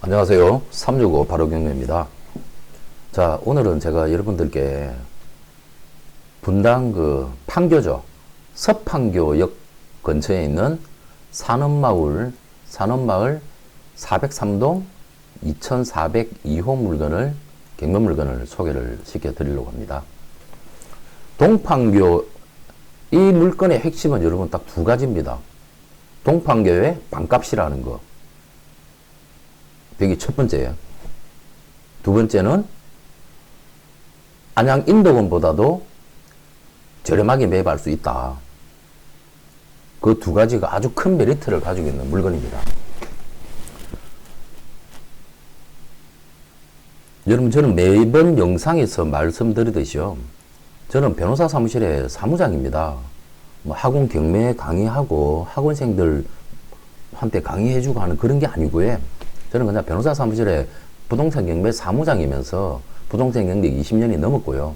안녕하세요. 365 바로경매입니다. 자, 오늘은 제가 여러분들께 분당 판교죠. 서판교역 근처에 있는 산업마을 403동 2402호 경매 물건을 소개를 시켜 드리려고 합니다. 동판교, 이 물건의 핵심은 여러분 딱 두 가지입니다. 동판교의 반값이라는 거. 여기 첫 번째예요. 두 번째는 안양 인도금보다도 저렴하게 매입할 수 있다. 그 두 가지가 아주 큰 메리트를 가지고 있는 물건입니다. 여러분, 저는 매번 영상에서 말씀드리듯이요. 저는 변호사 사무실의 사무장입니다. 학원 경매 강의하고 학원생들한테 강의해주고 하는 그런 게 아니고요. 저는 그냥 변호사 사무실에 부동산 경매 사무장이면서 부동산 경력 20년이 넘었고요.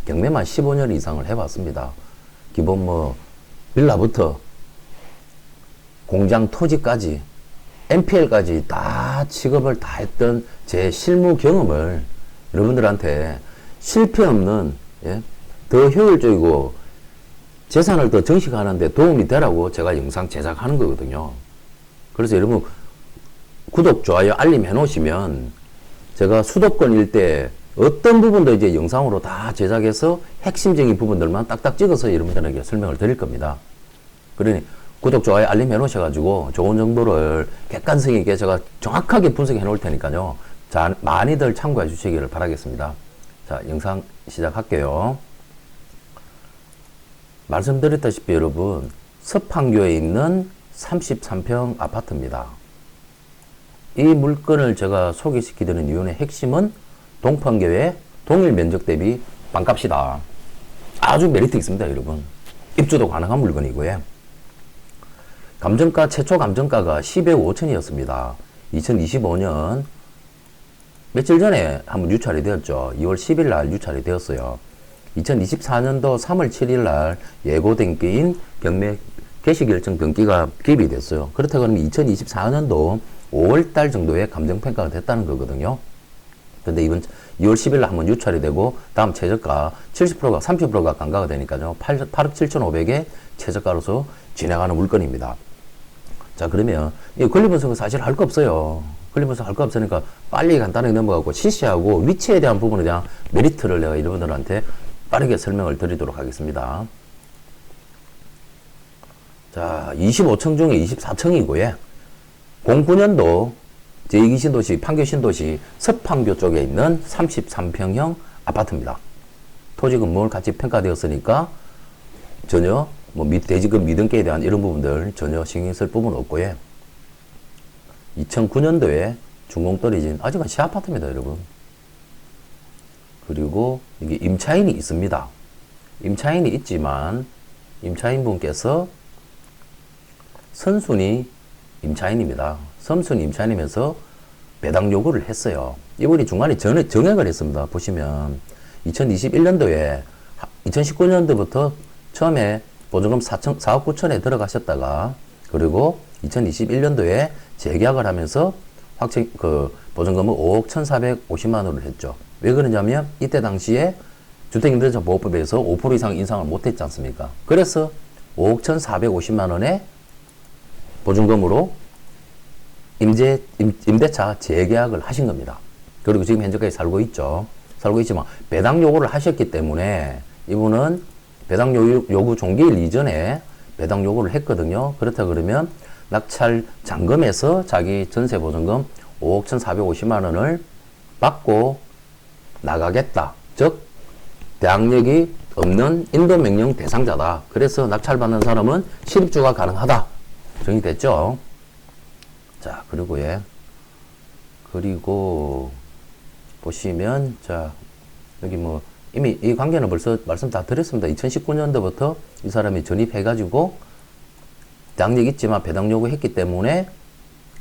경매만 15년 이상을 해봤습니다. 기본 빌라부터 공장 토지까지 NPL까지 다 취급을 다 했던 제 실무 경험을 여러분들한테 실패 없는, 더 효율적이고 재산을 더 정식하는데 도움이 되라고 제가 영상 제작하는 거거든요. 그래서 여러분 구독, 좋아요, 알림 해놓으시면 제가 수도권 일대 어떤 부분도 이제 영상으로 다 제작해서 핵심적인 부분들만 딱딱 찍어서 여러분들에게 설명을 드릴 겁니다. 그러니 구독, 좋아요, 알림 해놓으셔가지고 좋은 정보를 객관성 있게 제가 정확하게 분석해 놓을 테니까요. 자, 많이들 참고해 주시기를 바라겠습니다. 자, 영상 시작할게요. 말씀드렸다시피 여러분, 서판교에 있는 33평 아파트입니다. 이 물건을 제가 소개시키는 이유의 핵심은 동판교의 동일 면적 대비 반값이다. 아주 메리트 있습니다, 여러분. 입주도 가능한 물건이고요. 최초 감정가가 10억 5천이었습니다. 2025년 며칠 전에 한번 유찰이 되었죠. 2월 10일 날 유찰이 되었어요. 2024년도 3월 7일 날 예고 등기인 경매 개시결정 등기가 기입이 됐어요. 그렇다고 하면 2024년도 5월달 정도에 감정평가가 됐다는 거거든요. 근데 이번 2월 10일 날 한번 유찰이 되고, 다음 최저가 70%가, 30%가 감가가 되니까요. 8억 7,500에 최저가로서 진행하는 물건입니다. 자, 그러면, 이 권리분석은 사실 할 거 없어요. 권리분석 할 거 없으니까 빨리 간단하게 넘어가고, 시세하고 위치에 대한 부분에 대한 메리트를 내가 여러분들한테 빠르게 설명을 드리도록 하겠습니다. 자, 25층 중에 24층이고요. 09년도 제2기 판교 신도시 서판교 쪽에 있는 33평형 아파트입니다. 토지 건물 같이 평가되었으니까 전혀 대지급 미등기에 대한 이런 부분들 전혀 신경 쓸 부분 없고요. 2009년도에 준공 떨어진 아직은 시아파트입니다, 여러분. 그리고 이게 임차인이 있습니다. 임차인이 있지만 임차인분께서 선순위 임차인입니다. 선순위 임차인이면서 배당 요구를 했어요. 이분이 중간에 정액을 했습니다. 보시면 2021년도에 2019년도부터 처음에 보증금 4억 9천에 들어가셨다가, 그리고 2021년도에 재계약을 하면서 보증금을 5억 1,450만 원을 했죠. 왜 그러냐면 이때 당시에 주택임대차보호법에서 5% 이상 인상을 못했지 않습니까? 그래서 5억 1,450만 원에 보증금으로 임대차 재계약을 하신 겁니다. 그리고 지금 현재까지 살고 있죠. 살고 있지만 배당 요구를 하셨기 때문에 이분은 배당 요구 종기일 이전에 배당 요구를 했거든요. 그렇다 그러면 낙찰 잔금에서 자기 전세 보증금 5억 1,450만 원을 받고 나가겠다. 즉 대항력이 없는 인도명령 대상자다. 그래서 낙찰받는 사람은 실입주가 가능하다. 정리됐죠? 자, 그리고 보시면, 자, 여기 이미 이 관계는 벌써 말씀 다 드렸습니다. 2019년도부터 이 사람이 전입해가지고 대항력 있지만 배당 요구했기 때문에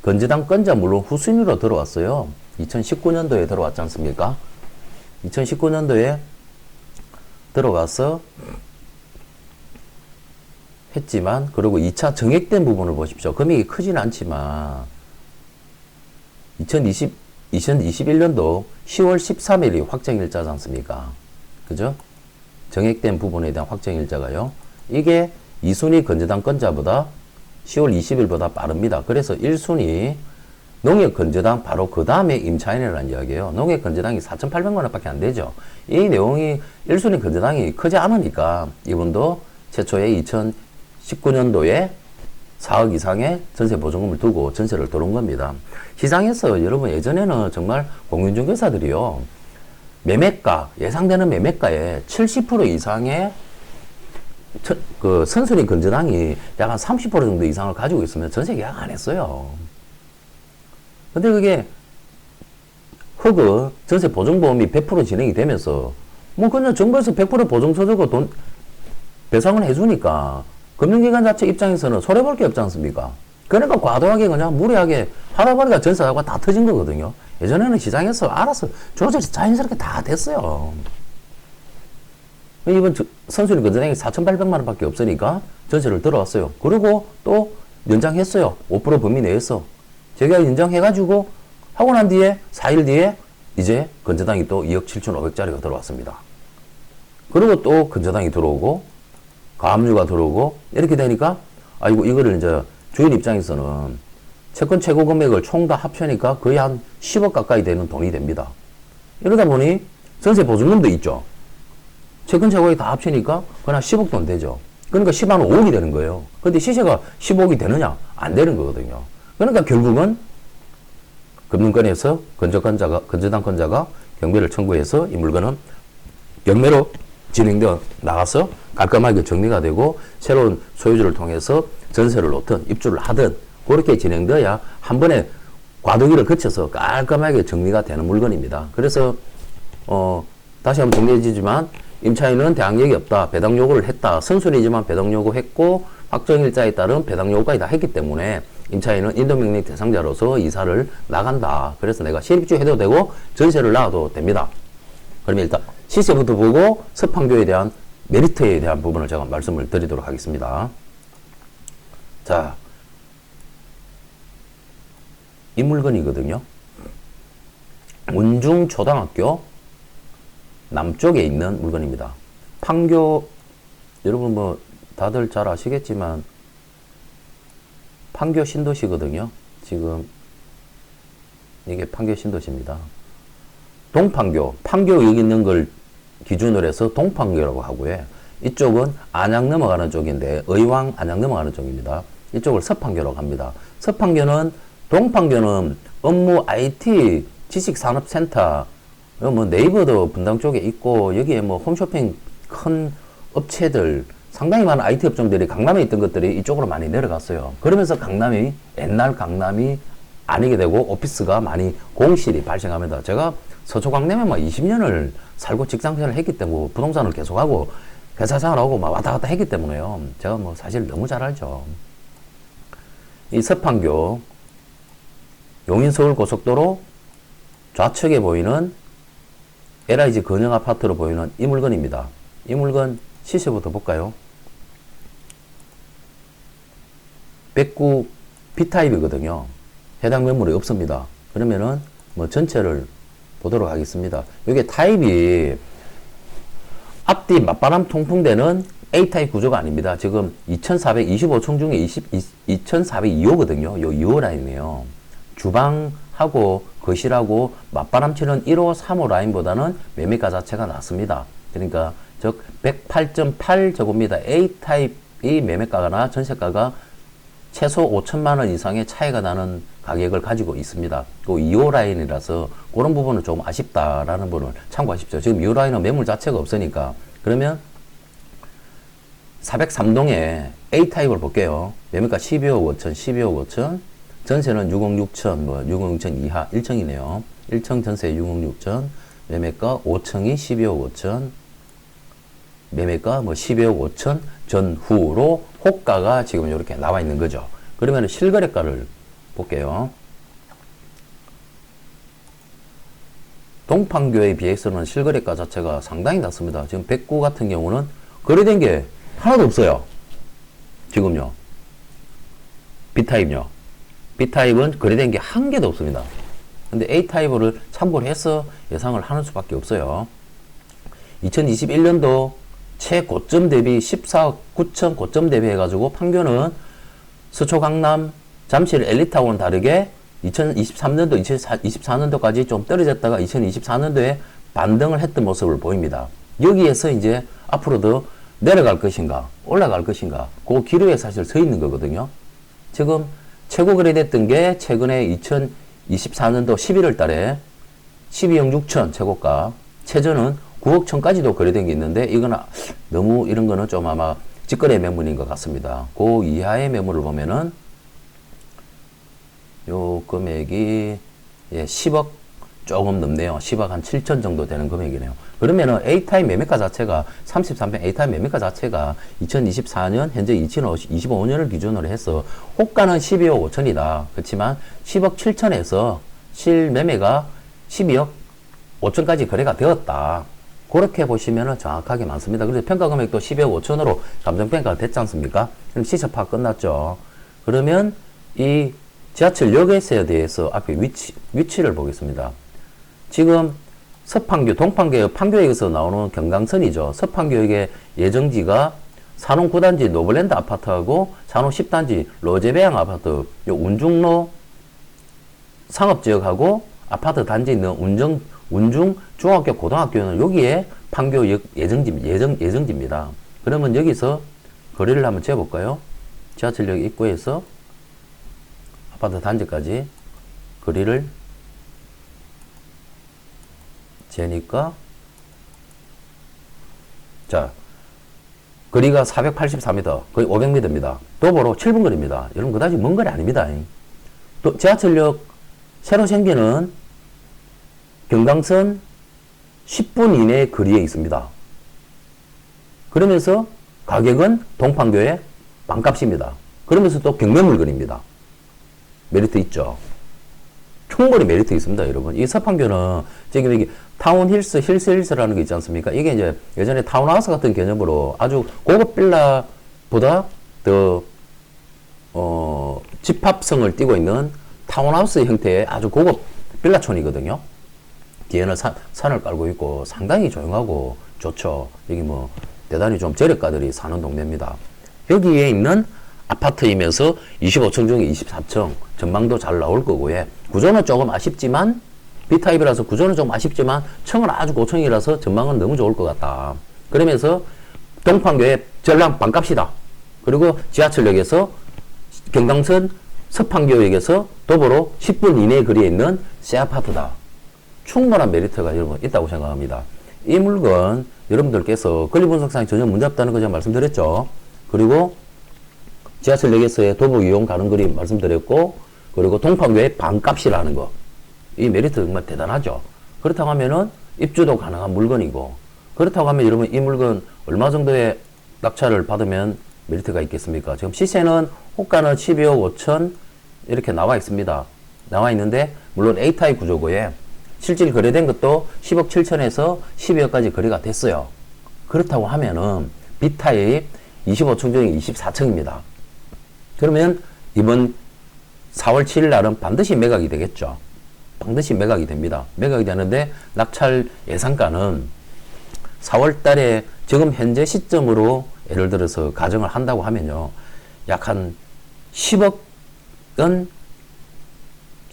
건재당 건자 물론 후순위로 들어왔어요. 2019년도에 들어왔지 않습니까? 2019년도에 들어가서 했지만, 그리고 2차 정액된 부분을 보십시오. 금액이 크진 않지만 2021년도 10월 13일이 확정일자지 않습니까? 그죠? 정액된 부분에 대한 확정일자가요. 이게 2순위 건재당 건자보다 10월 20일보다 빠릅니다. 그래서 1순위 농협건재당 바로 그 다음에 임차인이라는 이야기예요. 농협건재당이 4,800만 원밖에 안 되죠. 이 내용이 1순위 건재당이 크지 않으니까 이분도 최초에 2019년도에 4억 이상의 전세 보증금을 두고 전세를 들어온 겁니다. 시장에서 여러분 예전에는 정말 공인중개사들이요. 매매가, 예상되는 매매가의 70% 이상의 그 선순위 건재당이 약 한 30% 정도 이상을 가지고 있으면 전세 계약 안 했어요. 근데 그게 전세 보증보험이 100% 진행이 되면서 뭐 그냥 정부에서 100% 보증 서주고 돈 배상을 해주니까 금융기관 자체 입장에서는 손해볼 게 없지 않습니까? 그러니까 과도하게 그냥 무리하게 하다 보니까 전세사고가 다 터진 거거든요. 예전에는 시장에서 알아서 조절해서 자연스럽게 다 됐어요. 이번 선순위 건전액이 4,800만 원밖에 없으니까 전세를 들어왔어요. 그리고 또 연장했어요. 5% 범위 내에서. 제가 연장해가지고 하고 난 뒤에 4일 뒤에 이제 건재당이 또 2억 7,500짜리가 들어왔습니다. 그리고 또 건재당이 들어오고 가압류가 들어오고 이렇게 되니까 아이고 이거를 이제 주인 입장에서는 채권 최고 금액을 총 다 합치니까 거의 한 10억 가까이 되는 돈이 됩니다. 이러다 보니 전세 보증금도 있죠. 채권 최고액 다 합치니까 그냥 10억 돈 되죠. 그러니까 10만 5억이 되는 거예요. 근데 시세가 15억이 되느냐? 안 되는 거거든요. 그러니까 결국은 금융권에서 건재당권자가 경매를 청구해서 이 물건은 경매로 진행되어 나가서 깔끔하게 정리가 되고 새로운 소유주를 통해서 전세를 놓든 입주를 하든 그렇게 진행되어야 한 번에 과도기를 거쳐서 깔끔하게 정리가 되는 물건입니다. 그래서 다시 한번 정리해주지만 임차인은 대항력이 없다. 배당 요구를 했다. 선순위지만 배당 요구했고 확정일자에 따른 배당 요구까지 다 했기 때문에 임차인은 인도명령 대상자로서 이사를 나간다. 그래서 내가 실입주 해도 되고 전세를 놔도 됩니다. 그러면 일단 시세부터 보고 서판교에 대한 메리트에 대한 부분을 제가 말씀을 드리도록 하겠습니다. 자, 이 물건이거든요. 운중초등학교 남쪽에 있는 물건입니다. 판교, 여러분 뭐 다들 잘 아시겠지만 판교 신도시거든요. 지금 이게 판교 신도시입니다. 동판교, 판교 여기 있는 걸 기준으로 해서 동판교라고 하고요. 이쪽은 안양 넘어가는 쪽인데 의왕 안양 넘어가는 쪽입니다. 이쪽을 서판교라고 합니다. 서판교는 동판교는 업무 IT 지식산업센터 뭐 네이버도 분당 쪽에 있고 여기에 뭐 홈쇼핑 큰 업체들 상당히 많은 IT 업종들이 강남에 있던 것들이 이쪽으로 많이 내려갔어요. 그러면서 강남이 옛날 강남이 아니게 되고 오피스가 많이 공실이 발생합니다. 제가 서초 강남에 막 20년을 살고 직장생활을 했기 때문에 부동산을 계속하고 회사 생활하고 막 왔다 갔다 했기 때문에요. 제가 뭐 사실 너무 잘 알죠. 이 서판교 용인서울고속도로 좌측에 보이는 LIG 건영 아파트로 보이는 이 물건입니다. 이 물건 시세부터 볼까요? 109 B타입이거든요. 해당 매물이 없습니다. 그러면은 뭐 전체를 보도록 하겠습니다. 이게 타입이 앞뒤 맞바람 통풍되는 A타입 구조가 아닙니다. 지금 2425층 중에 2402호거든요. 요 2호 라인이에요. 주방하고 거실하고 맞바람 치는 1호, 3호 라인보다는 매매가 자체가 낮습니다. 그러니까 즉 108.8 저겁니다. A타입이 매매가나 전세가가 최소 5천만 원 이상의 차이가 나는 가격을 가지고 있습니다. 또 2호 라인이라서 그런 부분은 좀 아쉽다라는 부분을 참고하십시오. 지금 2호 라인은 매물 자체가 없으니까. 그러면 403동에 A타입을 볼게요. 매매가 12억 5천, 12억 5천. 전세는 6억 6천, 뭐 6억 6천 이하 1층이네요. 1층 전세 6억 6천. 매매가 5층이 12억 5천. 매매가 뭐 12억 5천 전후로 호가가 지금 이렇게 나와 있는 거죠. 그러면 실거래가를 볼게요. 동판교에 비해서는 실거래가 자체가 상당히 낮습니다. 지금 109 같은 경우는 거래된 게 하나도 없어요. 지금요. B타입요. B타입은 거래된 게 한 개도 없습니다. 근데 A타입을 참고를 해서 예상을 하는 수밖에 없어요. 2021년도 최고점 대비 14억 9천 고점 대비 해가지고 판교는 서초 강남 잠실 엘리트하고는 다르게 2023년도 2024년도까지 좀 떨어졌다가 2024년도에 반등을 했던 모습을 보입니다. 여기에서 이제 앞으로도 내려갈 것인가 올라갈 것인가 그 기로에 사실 서 있는 거거든요. 지금 최고 거래됐던 게 최근에 2024년도 11월 달에 12억 6천 최고가, 최저는 9억 천까지도 거래된 게 있는데 이건 너무 이런 거는 좀 아마 직거래 매물인 것 같습니다. 그 이하의 매물을 보면은 요 금액이 10억 조금 넘네요. 10억 한 7천 정도 되는 금액이네요. 그러면은 A타입 매매가 자체가 33평 A타입 매매가 자체가 2024년 현재 2025년을 기준으로 해서 호가는 12억 5천이다. 그렇지만 10억 7천에서 실매매가 12억 5천까지 거래가 되었다. 그렇게 보시면은 정확하게 많습니다. 그래서 평가 금액도 12억 5천으로 감정평가가 됐지 않습니까? 그럼 시세 파악 끝났죠. 그러면 이 지하철역에 대해서 앞에 위치를 보겠습니다. 지금 서판교, 동판교, 판교역에서 나오는 경강선이죠. 서판교역의 예정지가 산호 9단지 노블랜드 아파트하고 산호 10단지 로제배양 아파트, 요 운중로 상업지역하고 아파트 단지 있는 운중 중학교, 고등학교는 여기에 판교역 예정지입니다. 그러면 여기서 거리를 한번 재볼까요? 지하철역 입구에서 아파트 단지까지 거리를 재니까 자 거리가 484m 거의 500m입니다. 도보로 7분 거리입니다. 여러분 그다지 먼 거리 아닙니다. 또 지하철역 새로 생기는 경강선 10분 이내 거리에 있습니다. 그러면서 가격은 동판교의 반값입니다. 그러면서 또 경매물건입니다. 메리트 있죠. 충분히 메리트 있습니다, 여러분. 이 서판교는 지금 여기 타운힐스, 힐스힐스라는 게 있지 않습니까? 이게 이제 예전에 타운하우스 같은 개념으로 아주 고급 빌라보다 더 집합성을 띠고 있는 타운하우스 형태의 아주 고급 빌라촌이거든요. 뒤에는 산을 깔고 있고 상당히 조용하고 좋죠. 여기 뭐 대단히 좀 저렴가들이 사는 동네입니다. 여기에 있는 아파트이면서 25층 중에 24층 전망도 잘 나올 거고요. 구조는 조금 아쉽지만 B타입이라서 구조는 좀 아쉽지만 층은 아주 고층이라서 전망은 너무 좋을 것 같다. 그러면서 동판교의 전량 반값이다. 그리고 지하철역에서 경강선 서판교역에서 도보로 10분 이내 거리에 있는 새 아파트다. 충분한 메리트가 여러분 있다고 생각합니다. 이 물건 여러분들께서 권리분석상에 전혀 문제 없다는 거 제가 말씀드렸죠. 그리고 지하철역에서의 도보 이용 가는 거리 말씀드렸고, 그리고 동판교의 반값이라는 거. 이 메리트 정말 대단하죠. 그렇다고 하면은 입주도 가능한 물건이고, 그렇다고 하면 여러분 이 물건 얼마 정도의 낙찰을 받으면 메리트가 있겠습니까? 지금 시세는 호가는 12억 5천 이렇게 나와 있습니다. 나와 있는데 물론 A타입 구조고에 실질 거래된 것도 10억 7천에서 12억까지 거래가 됐어요. 그렇다고 하면은 B타입 25층 중에 24층입니다. 그러면 이번 4월 7일 날은 반드시 매각이 되겠죠. 반드시 매각이 됩니다. 매각이 되는데 낙찰 예상가는 4월 달에 지금 현재 시점으로 예를 들어서 가정을 한다고 하면요. 약 한 10억은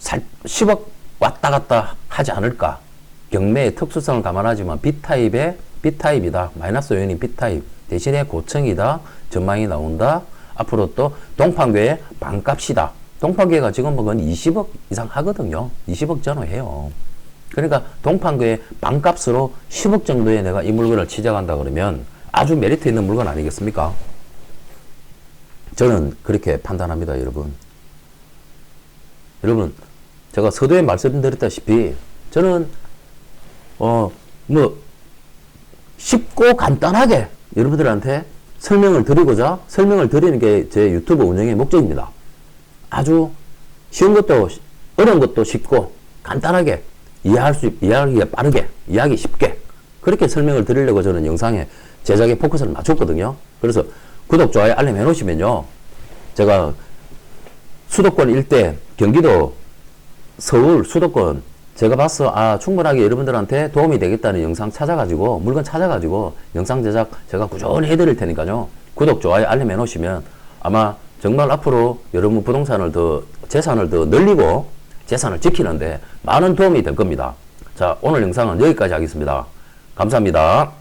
10억 왔다 갔다 하지 않을까. 경매의 특수성을 감안하지만 B타입이다. 마이너스 요인인 B타입. 대신에 고층이다. 전망이 나온다. 앞으로 또 동판교의 반값이다. 동판교가 지금 보면 20억 이상 하거든요. 20억 전후해요. 그러니까 동판교의 반값으로 10억 정도에 내가 이 물건을 취득한다 그러면 아주 메리트 있는 물건 아니겠습니까? 저는 그렇게 판단합니다, 여러분. 여러분, 제가 서두에 말씀드렸다시피 저는 쉽고 간단하게 여러분들한테 설명을 드리는 게 제 유튜브 운영의 목적입니다. 아주 쉬운 것도 어려운 것도 쉽고 간단하게 이해하기가 빠르게 이해하기 쉽게 그렇게 설명을 드리려고 저는 영상에 제작에 포커스를 맞췄거든요. 그래서 구독, 좋아요, 알림 해놓으시면요. 제가 수도권 일대 경기도 서울 수도권 제가 봤어. 아, 충분하게 여러분들한테 도움이 되겠다는 영상 찾아가지고, 물건 찾아가지고, 영상 제작 제가 꾸준히 해드릴 테니까요. 구독, 좋아요, 알림 해놓으시면 아마 정말 앞으로 여러분 부동산을 재산을 더 늘리고, 재산을 지키는데 많은 도움이 될 겁니다. 자, 오늘 영상은 여기까지 하겠습니다. 감사합니다.